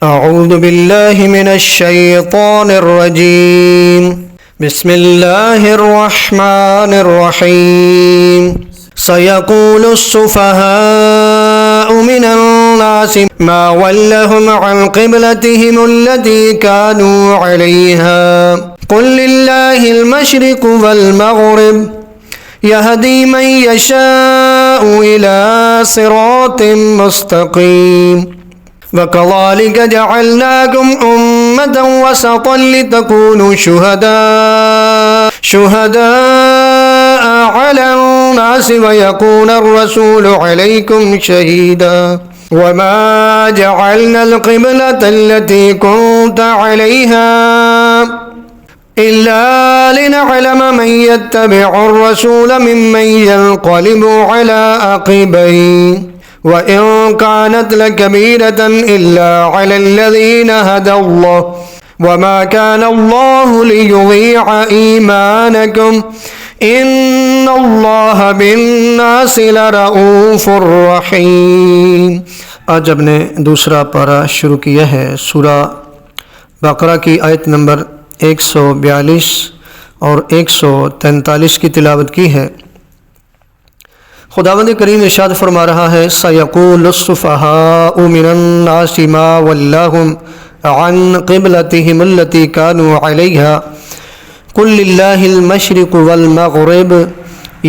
أعوذ بالله من الشيطان الرجيم بسم الله الرحمن الرحيم سيقول السفهاء من الناس ما ولهم عن قبلتهم التي كانوا عليها قل لله المشرق والمغرب يهدي من يشاء إلى صراط مستقيم وكذلك جعلناكم أمة وسطا لتكونوا شهداء على الناس ويكون الرسول عليكم شهيدا وما جعلنا القبلة التي كنت عليها إلا لنعلم من يتبع الرسول ممن ينقلب على عقبيه وَإِن كَانَتْ لَكَبِيرَةً إِلَّا عَلَى الَّذِينَ هَدَى اللَّهُ وَمَا كَانَ اللَّهُ لِيُضِيعَ إِيمَانَكُمْ إِنَّ اللَّهَ بِالنَّاسِ لَرَءُوفٌ رَحِيمٌ۔ آج اب نے دوسرا پارہ شروع کیا ہے۔ سورہ بقرہ کی آیت نمبر 142 اور 143 کی تلاوت کی ہے۔ خداوند کریم ارشاد فرما رہا ہے سَيَقُولُ السُّفَهَاءُ مِنَ النَّاسِ مَا وَلَّاهُمْ عَنْ قِبْلَتِهِمُ الَّتِي كَانُوا عَلَيْهَا قُلْ لِلَّهِ الْمَشْرِقُ وَالْمَغْرِبُ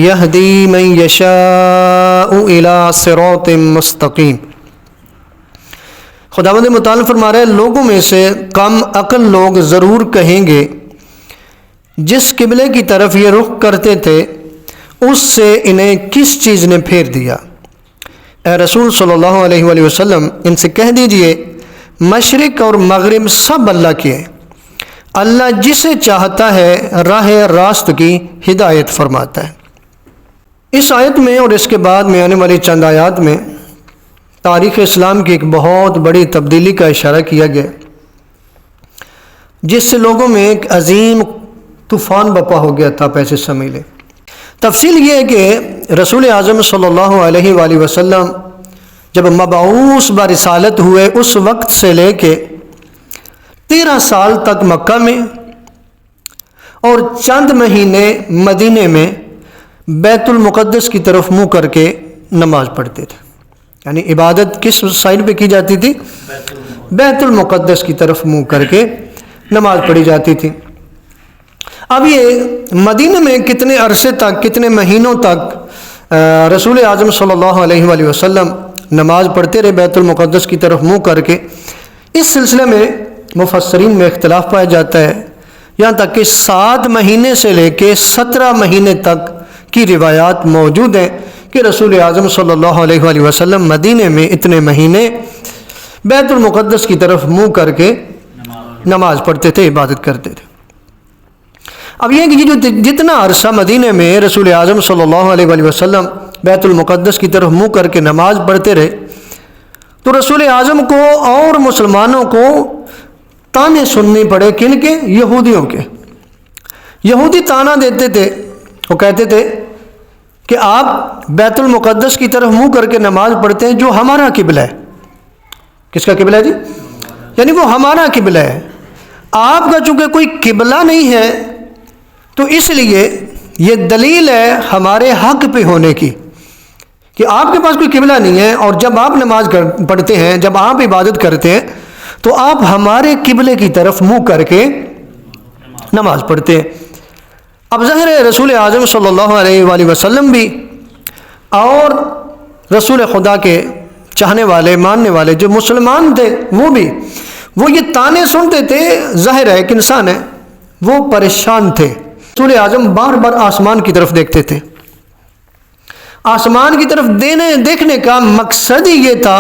يَهْدِي مَنْ يَشَاءُ إِلَى صِرَاطٍ مُسْتَقِيمٍ۔ خداوند متعال فرما رہا ہے لوگوں میں سے کم عقل لوگ ضرور کہیں گے جس قبلے کی طرف یہ رخ کرتے تھے اس سے انہیں کس چیز نے پھیر دیا۔ اے رسول صلی اللہ علیہ وآلہ وسلم ان سے کہہ دیجئے مشرق اور مغرب سب اللہ کے ہیں، اللہ جسے چاہتا ہے راہ راست کی ہدایت فرماتا ہے۔ اس آیت میں اور اس کے بعد میں آنے والی چند آیات میں تاریخ اسلام کی ایک بہت بڑی تبدیلی کا اشارہ کیا گیا جس سے لوگوں میں ایک عظیم طوفان بپا ہو گیا تھا۔ ایسے سمجھ لیں۔ تفصیل یہ ہے کہ رسول اعظم صلی اللہ علیہ وآلہ وسلم جب مبعوث برسالت ہوئے اس وقت سے لے کے 13 سال تک مکہ میں اور چند مہینے مدینے میں بیت المقدس کی طرف منہ کر کے نماز پڑھتے تھے، یعنی عبادت کس سائڈ پہ کی جاتی تھی؟ بیت المقدس کی طرف منہ کر کے نماز پڑھی جاتی تھی۔ اب یہ مدینہ میں کتنے عرصے تک، کتنے مہینوں تک رسول اعظم صلی اللہ علیہ وآلہ وسلم نماز پڑھتے رہے بیت المقدس کی طرف منہ کر کے، اس سلسلے میں مفسرین میں اختلاف پایا جاتا ہے، یہاں تک کہ 7 مہینے سے لے کے 17 مہینے تک کی روایات موجود ہیں کہ رسول اعظم صلی اللہ علیہ وآلہ وسلم مدینہ میں اتنے مہینے بیت المقدس کی طرف منہ کر کے نماز پڑھتے تھے، عبادت کرتے تھے۔ اب یہ کہ جو جتنا عرصہ مدینہ میں رسول اعظم صلی اللہ علیہ وآلہ وسلم بیت المقدس کی طرف منہ کر کے نماز پڑھتے رہے تو رسول اعظم کو اور مسلمانوں کو تانے سننے پڑے۔ کن کے؟ یہودیوں کے۔ یہودی تانا دیتے تھے، وہ کہتے تھے کہ آپ بیت المقدس کی طرف منہ کر کے نماز پڑھتے ہیں جو ہمارا قبلہ ہے۔ کس کا قبلہ ہے جی؟ یعنی وہ ہمارا قبلہ ہے، آپ کا چونکہ کوئی قبلہ نہیں ہے تو اس لیے یہ دلیل ہے ہمارے حق پہ ہونے کی کہ آپ کے پاس کوئی قبلہ نہیں ہے، اور جب آپ نماز پڑھتے ہیں، جب آپ عبادت کرتے ہیں تو آپ ہمارے قبلے کی طرف منہ کر کے نماز پڑھتے ہیں۔ اب ظاہر ہے رسول اعظم صلی اللہ علیہ وآلہ وسلم بھی اور رسول خدا کے چاہنے والے، ماننے والے جو مسلمان تھے وہ بھی یہ تانے سنتے تھے۔ ظاہر ہے ایک انسان ہے، وہ پریشان تھے۔ رسول اعظم بار بار آسمان کی طرف دیکھتے تھے۔ آسمان کی طرف دیکھنے کا مقصد ہی یہ تھا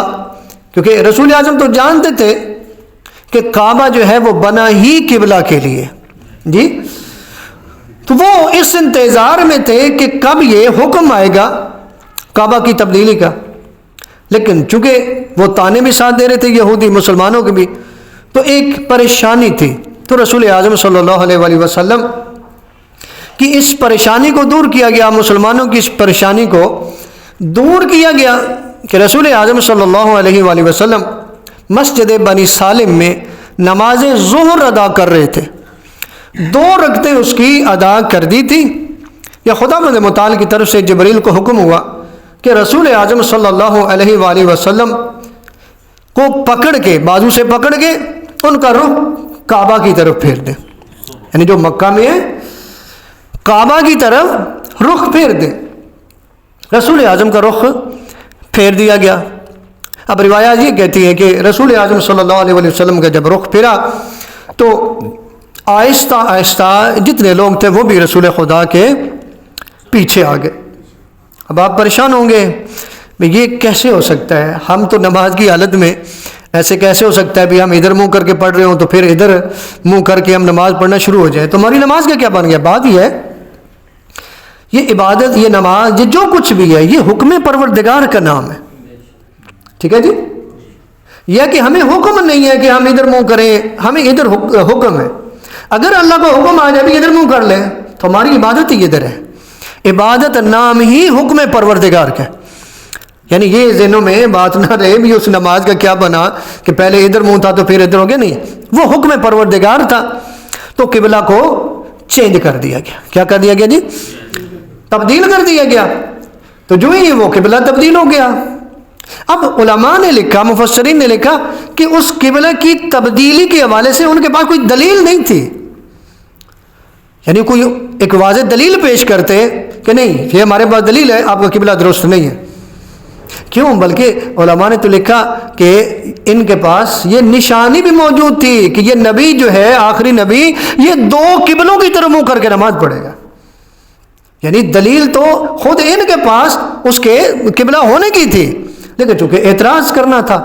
کیونکہ رسول اعظم تو جانتے تھے کہ کعبہ جو ہے وہ بنا ہی قبلہ کے لیے جی، تو وہ اس انتظار میں تھے کہ کب یہ حکم آئے گا کعبہ کی تبدیلی کا، لیکن چونکہ وہ تانے بھی ساتھ دے رہے تھے یہودی مسلمانوں کے بھی، تو ایک پریشانی تھی۔ تو رسول اعظم صلی اللہ علیہ وآلہ وسلم کہ اس پریشانی کو دور کیا گیا، مسلمانوں کی اس پریشانی کو دور کیا گیا کہ رسول اعظم صلی اللہ علیہ وآلہ وسلم مسجد بنی سالم میں نماز ظہر ادا کر رہے تھے، 2 رکعتیں اس کی ادا کر دی تھی، یا خداوند متعال کی طرف سے جبریل کو حکم ہوا کہ رسول اعظم صلی اللہ علیہ وآلہ وسلم کو پکڑ کے، بازو سے پکڑ کے ان کا رخ کعبہ کی طرف پھیر دیں، یعنی جو مکہ میں ہے کعبہ کی طرف رخ پھیر دیں۔ رسول اعظم کا رخ پھیر دیا گیا۔ اب روایات یہ کہتی ہے کہ رسول اعظم صلی اللہ علیہ وسلم کا جب رخ پھرا تو آہستہ آہستہ جتنے لوگ تھے وہ بھی رسول خدا کے پیچھے آ گئے۔ اب آپ پریشان ہوں گے یہ کیسے ہو سکتا ہے، ہم تو نماز کی حالت میں ایسے کیسے ہو سکتا ہے بھی ہم ادھر منہ کر کے پڑھ رہے ہوں تو پھر ادھر منہ کر کے ہم نماز پڑھنا شروع ہو جائے، تو ہماری نماز کا کیا بن گیا؟ بات یہ ہے یہ عبادت، یہ نماز، یہ جو کچھ بھی ہے یہ حکم پروردگار کا نام ہے، ٹھیک ہے جی؟ یہ کہ ہمیں حکم نہیں ہے کہ ہم ادھر منہ کریں، ہمیں ادھر حکم ہے۔ اگر اللہ کو حکم آ جائے بھی ادھر منہ کر لیں تو ہماری عبادت ہی ادھر ہے۔ عبادت نام ہی حکم پروردگار کا، یعنی یہ ذہنوں میں بات نہ رہے بھی اس نماز کا کیا بنا کہ پہلے ادھر منہ تھا تو پھر ادھر ہو گیا، نہیں، وہ حکم پروردگار تھا۔ تو قبلہ کو چینج کر دیا گیا، کیا کر دیا گیا جی؟ تبدیل کر دیا گیا، تو جو ہی وہ قبلہ تبدیل ہو گیا۔ اب علماء نے لکھا، مفسرین نے لکھا کہ اس قبلہ کی تبدیلی کے حوالے سے ان کے پاس کوئی دلیل نہیں تھی، یعنی کوئی ایک واضح دلیل پیش کرتے کہ نہیں یہ ہمارے پاس دلیل ہے آپ کا قبلہ درست نہیں ہے۔ کیوں؟ بلکہ علماء نے تو لکھا کہ ان کے پاس یہ نشانی بھی موجود تھی کہ یہ نبی جو ہے آخری نبی یہ 2 قبلوں کی طرف منہ کر کے نماز پڑھے گا، یعنی دلیل تو خود ان کے پاس اس کے قبلہ ہونے کی تھی، لیکن چونکہ اعتراض کرنا تھا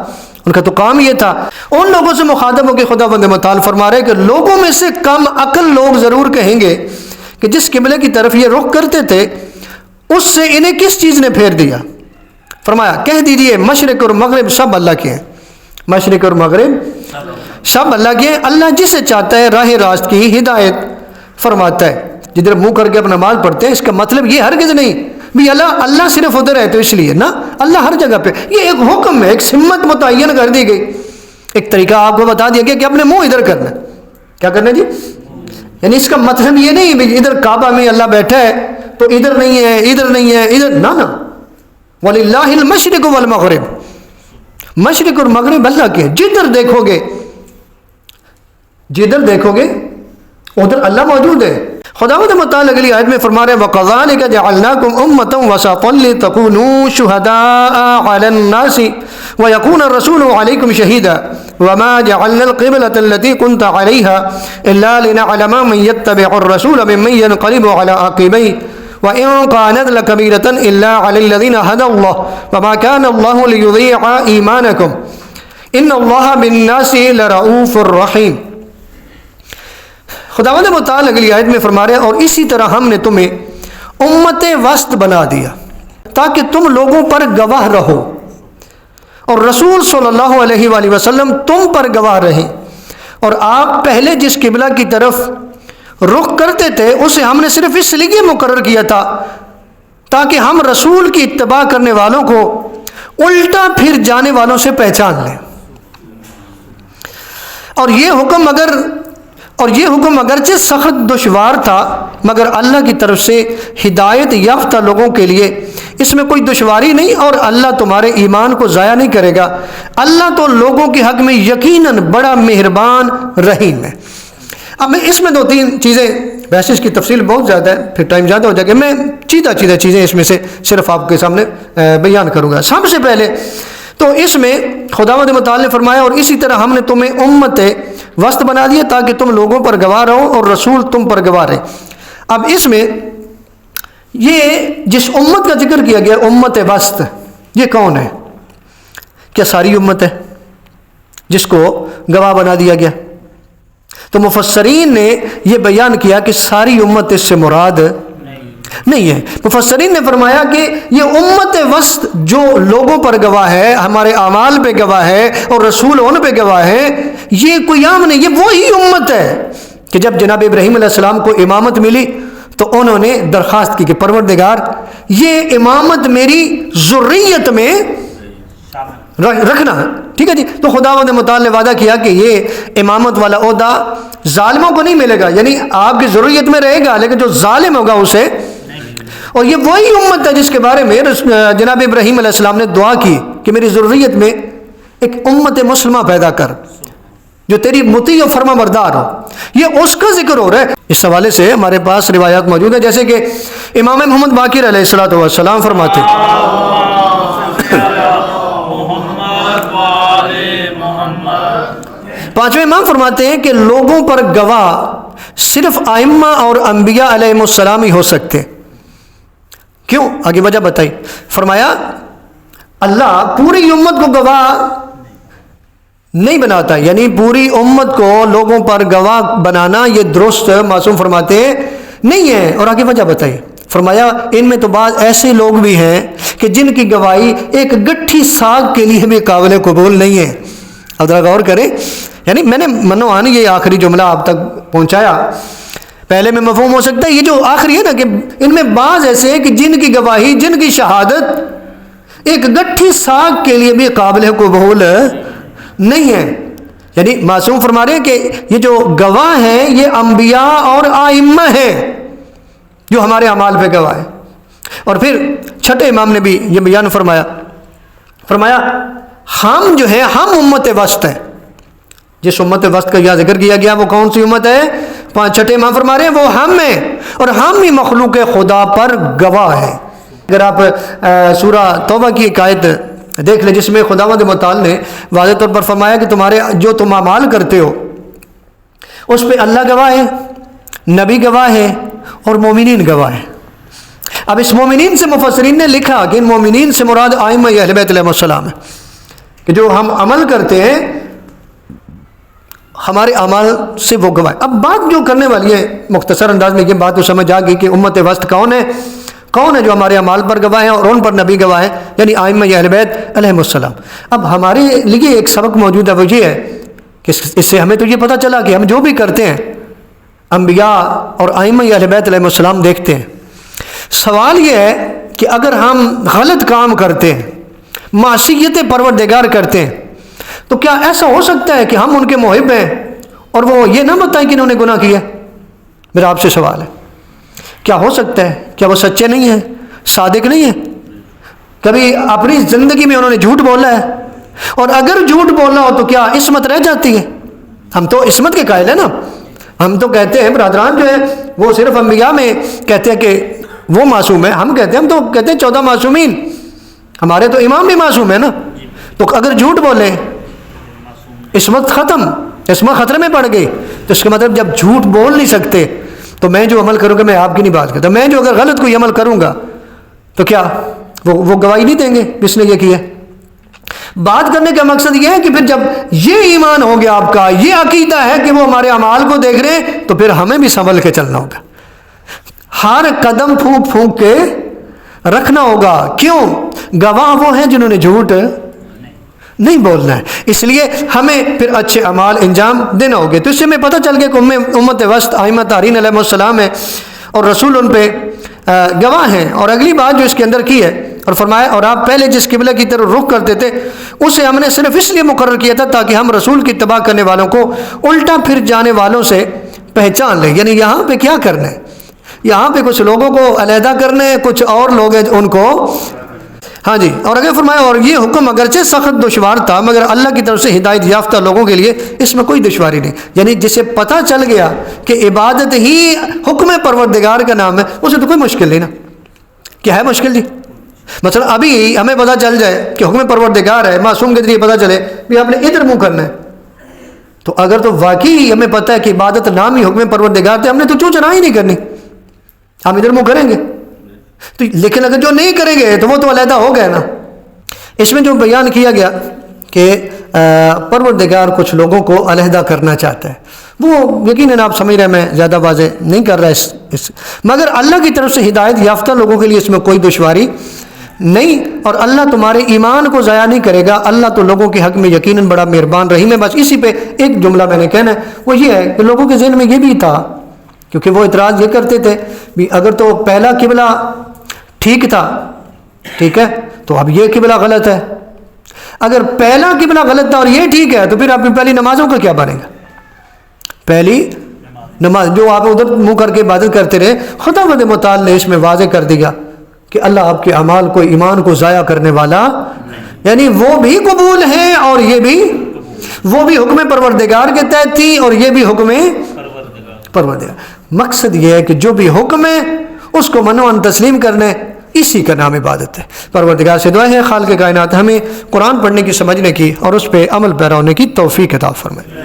ان کا تو کام یہ تھا۔ ان لوگوں سے مخاطب ہو کے خداوند متعال فرما رہے کہ لوگوں میں سے کم عقل لوگ ضرور کہیں گے کہ جس قبلے کی طرف یہ رخ کرتے تھے اس سے انہیں کس چیز نے پھیر دیا؟ فرمایا کہہ دیجیے مشرق اور مغرب سب اللہ کے ہیں، مشرق اور مغرب سب اللہ کے ہیں، اللہ جسے چاہتا ہے راہ راست کی ہدایت فرماتا ہے۔ جدھر منہ کر کے اپنا نماز پڑھتے ہیں اس کا مطلب یہ ہرگز نہیں بھی اللہ صرف ادھر ہے تو اس لیے، نہ، اللہ ہر جگہ پہ، یہ ایک حکم ہے، ایک سمت متعین کر دی گئی، ایک طریقہ آپ کو بتا دیا گیا کہ اپنے منہ ادھر کرنا، کیا کرنا جی؟ یعنی اس کا مطلب یہ نہیں بھی ادھر کعبہ میں اللہ بیٹھا ہے تو ادھر نہیں ہے ادھر نہیں ہے ادھر، نہ نہ، وَلِلَّهِ الْمَشْرِقُ وَالْمَغْرِبُ، مشرق اور مغرب اللہ کے، جدھر دیکھو گے ادھر اللہ موجود ہے۔ خداوند متعال اگلی آیت میں فرما رہے ہیں وَكَذَلِكَ جَعَلْنَاكُمْ أُمَّةً وَسَطًا لِتَكُونُوا شُهَدَاءَ عَلَى النَّاسِ وَيَكُونَ الرَّسُولُ عَلَيْكُمْ شَهِيدًا وَمَا جَعَلْنَا الْقِبْلَةَ الَّتِي كُنْتَ عَلَيْهَا إِلَّا لِنَعْلَمَ مَن يَتَّبِعُ الرَّسُولَ مِمَّن يَنقَلِبُ عَلَى عَقِبَيْهِ وَإِن كَانَتْ لَكَبِيرَةً إِلَّا عَلَى الَّذِينَ هَدَى اللَّهُ وَمَا كَانَ اللَّهُ لِيُضِيعَ إِيمَانَكُمْ إِنَّ اللَّهَ بِالنَّاسِ لَرَءُوفٌ رَحِيمٌ۔ خداوند متعال اگلی آیت میں فرما رہے ہیں اور اسی طرح ہم نے تمہیں امت وسط بنا دیا تاکہ تم لوگوں پر گواہ رہو اور رسول صلی اللہ علیہ وآلہ وسلم تم پر گواہ رہیں، اور آپ پہلے جس قبلہ کی طرف رخ کرتے تھے اسے ہم نے صرف اس لیے مقرر کیا تھا تاکہ ہم رسول کی اتباع کرنے والوں کو الٹا پھر جانے والوں سے پہچان لیں، اور یہ حکم اگرچہ سخت دشوار تھا مگر اللہ کی طرف سے ہدایت یافتہ لوگوں کے لیے اس میں کوئی دشواری نہیں، اور اللہ تمہارے ایمان کو ضائع نہیں کرے گا، اللہ تو لوگوں کے حق میں یقیناً بڑا مہربان رحیم ہے۔ اب میں اس میں 2-3 چیزیں، ویسے اس کی تفصیل بہت زیادہ ہے پھر ٹائم زیادہ ہو جائے گا، میں چیزیں چیزیں اس میں سے صرف آپ کے سامنے بیان کروں گا۔ سب سے پہلے تو اس میں خداوند متعال نے فرمایا اور اسی طرح ہم نے تمہیں امت وسط بنا دیا تاکہ تم لوگوں پر گواہ رہو اور رسول تم پر گواہ رہے۔ اب اس میں یہ جس امت کا ذکر کیا گیا امت وسط، یہ کون ہے؟ کیا ساری امت ہے جس کو گواہ بنا دیا گیا؟ تو مفسرین نے یہ بیان کیا کہ ساری امت اس سے مراد نہیں ہے۔ مفسرین نے فرمایا کہ یہ امت وسط جو لوگوں پر گواہ ہے، ہمارے اعمال پہ گواہ ہے اور رسول ان پہ گواہ ہے، یہ کوئی عام نہیں، یہ وہی امت ہے کہ جب جناب ابراہیم علیہ السلام کو امامت ملی تو انہوں نے درخواست کی کہ پروردگار یہ امامت میری ذریت میں رکھنا، ٹھیک ہے جی. تو خداوند متعال نے وعدہ کیا کہ یہ امامت والا عہدہ ظالموں کو نہیں ملے گا، یعنی آپ کی ضروریت میں رہے گا لیکن جو ظالم ہوگا اسے. اور یہ وہی امت ہے جس کے بارے میں جناب ابراہیم علیہ السلام نے دعا کی کہ میری ضروریت میں ایک امت مسلمہ پیدا کر جو تیری مطیع و فرما بردار ہو. یہ اس کا ذکر ہو رہا ہے. اس حوالے سے ہمارے پاس روایات موجود ہیں، جیسے کہ امام محمد باقر علیہ السلام فرماتے پانچویں امام فرماتے ہیں کہ لوگوں پر گواہ صرف ائمہ اور انبیاء علیہ السلام ہی ہو سکتے. کیوں؟ آگے وجہ بتائی. فرمایا اللہ پوری امت کو گواہ نہیں بناتا، یعنی پوری امت کو لوگوں پر گواہ بنانا یہ درست معصوم فرماتے نہیں ہے. اور آگے وجہ بتائی. فرمایا ان میں تو بعض ایسے لوگ بھی ہیں کہ جن کی گواہی ایک گٹھی ساگ کے لیے بھی قابل قبول نہیں ہے. اب ذرا غور کریں، یعنی میں نے منوعان یہ آخری جملہ آپ تک پہنچایا، پہلے میں مفہوم ہو سکتا ہے یہ جو آخری ہے نا کہ ان میں بعض ایسے ہیں کہ جن کی گواہی، جن کی شہادت ایک گٹھی ساگ کے لیے بھی قابل قبول نہیں ہے. یعنی معصوم فرما رہے ہیں کہ یہ جو گواہ ہیں یہ انبیاء اور ائمہ ہیں جو ہمارے اعمال پہ گواہ ہیں. اور پھر چھٹے امام نے بھی یہ بیان فرمایا ہم جو ہیں ہم امت وسط ہیں. جس امت وسط کا یہاں ذکر کیا گیا وہ کون سی امت ہے؟ چھٹے امام فرما رہے ہیں وہ ہم ہیں اور ہم ہی مخلوق خدا پر گواہ ہیں. اگر آپ سورہ توبہ کی ایک آیت دیکھ لیں جس میں خداوند متعال نے واضح طور پر فرمایا کہ تمہارے جو تم اعمال کرتے ہو اس پہ اللہ گواہ ہے، نبی گواہ ہے اور مومنین گواہ ہے. اب اس مومنین سے مفسرین نے لکھا کہ ان مومنین سے مراد ائمہ اہل بیت علیہ السلام ہے کہ جو ہم عمل کرتے ہیں ہمارے اعمال سے وہ گواہ. اب بات جو کرنے والی ہے مختصر انداز میں یہ بات تو سمجھ آ گئی کہ امت وسط کون ہے جو ہمارے اعمال پر گواہ ہیں اور ان پر نبی گواہ ہیں، یعنی ائمہ اہل بیت علیہ السلام. اب ہمارے لیے ایک سبق موجود ہے وہ یہ ہے کہ اس سے ہمیں تو یہ پتہ چلا کہ ہم جو بھی کرتے ہیں انبیاء اور ائمہ اہل بیت علیہ السلام دیکھتے ہیں. سوال یہ ہے کہ اگر ہم غلط کام کرتے ہیں، معصیت پروردگار کرتے ہیں، تو کیا ایسا ہو سکتا ہے کہ ہم ان کے محب ہیں اور وہ یہ نہ بتائیں کہ انہوں نے گناہ کیا؟ میرا آپ سے سوال ہے، کیا ہو سکتا ہے؟ کیا وہ سچے نہیں ہیں، صادق نہیں ہیں؟ کبھی اپنی زندگی میں انہوں نے جھوٹ بولا ہے؟ اور اگر جھوٹ بولا ہو تو کیا عصمت رہ جاتی ہے؟ ہم تو عصمت کے قائل ہیں نا. ہم تو کہتے ہیں برادران جو ہے وہ صرف انبیاء میں کہتے ہیں کہ وہ معصوم ہے، ہم تو کہتے ہیں 14 معصومین، ہمارے تو امام بھی معصوم ہے نا. تو اگر جھوٹ بولے عصمت ختم، عصمت خطرے میں پڑ گئی، تو اس کا مطلب جب جھوٹ بول نہیں سکتے تو میں جو عمل کروں گا، میں آپ کی نہیں بات کرتا، میں جو اگر غلط کوئی عمل کروں گا تو کیا وہ گواہی نہیں دیں گے کس نے یہ کیا؟ بات کرنے کا مقصد یہ ہے کہ پھر جب یہ ایمان ہو گیا آپ کا، یہ عقیدہ ہے کہ وہ ہمارے اعمال کو دیکھ رہے ہیں، تو پھر ہمیں بھی سنبھل کے چلنا ہوگا، ہر قدم پھونک پھونک کے رکھنا ہوگا. کیوں؟ گواہ وہ ہیں جنہوں نے جھوٹ نہیں بولنا ہے، اس لیے ہمیں پھر اچھے اعمال انجام دینا ہوگے. تو اس سے ہمیں پتہ چل گیا کہ امت وسط ائمہ طاہرین علیہ السلام ہے اور رسول ان پہ گواہ ہیں. اور اگلی بات جو اس کے اندر کی ہے اور فرمایا اور آپ پہلے جس قبلہ کی طرف رخ کرتے تھے اسے ہم نے صرف اس لیے مقرر کیا تھا تاکہ ہم رسول کی اتباع کرنے والوں کو الٹا پھر جانے والوں سے پہچان لیں. یعنی یہاں پہ کیا کرنا ہے؟ یہاں پہ کچھ لوگوں کو علیحدہ کرنا ہے، کچھ اور لوگ ہیں ان کو ہاں جی. اور اگر فرمایا اور یہ حکم اگرچہ سخت دشوار تھا مگر اللہ کی طرف سے ہدایت یافتہ لوگوں کے لیے اس میں کوئی دشواری نہیں. یعنی جسے پتہ چل گیا کہ عبادت ہی حکم پروردگار کا نام ہے اسے تو کوئی مشکل نہیں نا. کیا ہے مشکل جی؟ مثلا ابھی ہمیں پتہ چل جائے کہ حکم پروردگار ہے، معصوم کے ذریعے پتہ چلے بھی آپ نے ادھر منہ کرنا ہے، تو اگر تو واقعی ہمیں پتہ ہے کہ عبادت نام ہی حکم پروردگار تھے، ہم نے تو چوں چرا ہی نہیں کرنی، ہم ادھر منہ کریں گے. تو لیکن اگر جو نہیں کریں گے تو وہ تو علیحدہ ہو گئے نا. اس میں جو بیان کیا گیا کہ پروردگار کچھ لوگوں کو علیحدہ کرنا چاہتا ہے، وہ یقیناً آپ سمجھ رہے ہیں، میں زیادہ واضح نہیں کر رہا اس مگر اللہ کی طرف سے ہدایت یافتہ لوگوں کے لیے اس میں کوئی دشواری نہیں. اور اللہ تمہارے ایمان کو ضائع نہیں کرے گا، اللہ تو لوگوں کے حق میں یقیناً بڑا مہربان رحیم ہے. بس اسی پہ ایک جملہ میں نے کہنا ہے، وہ یہ ہے کہ لوگوں کے ذہن میں یہ بھی تھا، کیونکہ وہ اعتراض یہ کرتے تھے بھی اگر تو پہلا قبلہ ٹھیک تھا، ٹھیک ہے، تو اب یہ قبلہ غلط ہے، اگر پہلا قبلہ غلط تھا اور یہ ٹھیک ہے تو پھر آپ کی پہلی نمازوں کا کیا بنے گا؟ پہلی نماز جو آپ ادھر منہ کر کے عبادت کرتے رہے، خداوند متعال نے اس میں واضح کر دیا کہ اللہ آپ کے اعمال کو، ایمان کو ضائع کرنے والا، یعنی وہ بھی قبول ہیں اور یہ بھی، وہ بھی حکم پروردگار کے تحت تھی اور یہ بھی حکم پروردگار۔ مقصد یہ ہے کہ جو بھی حکم ہے اس کو منوان تسلیم کرنے، اسی کا نام عبادت ہے۔ پروردگار سے دعا ہے خالق کائنات ہمیں قرآن پڑھنے کی، سمجھنے کی اور اس پہ عمل پیرا ہونے کی توفیق عطا فرمائے۔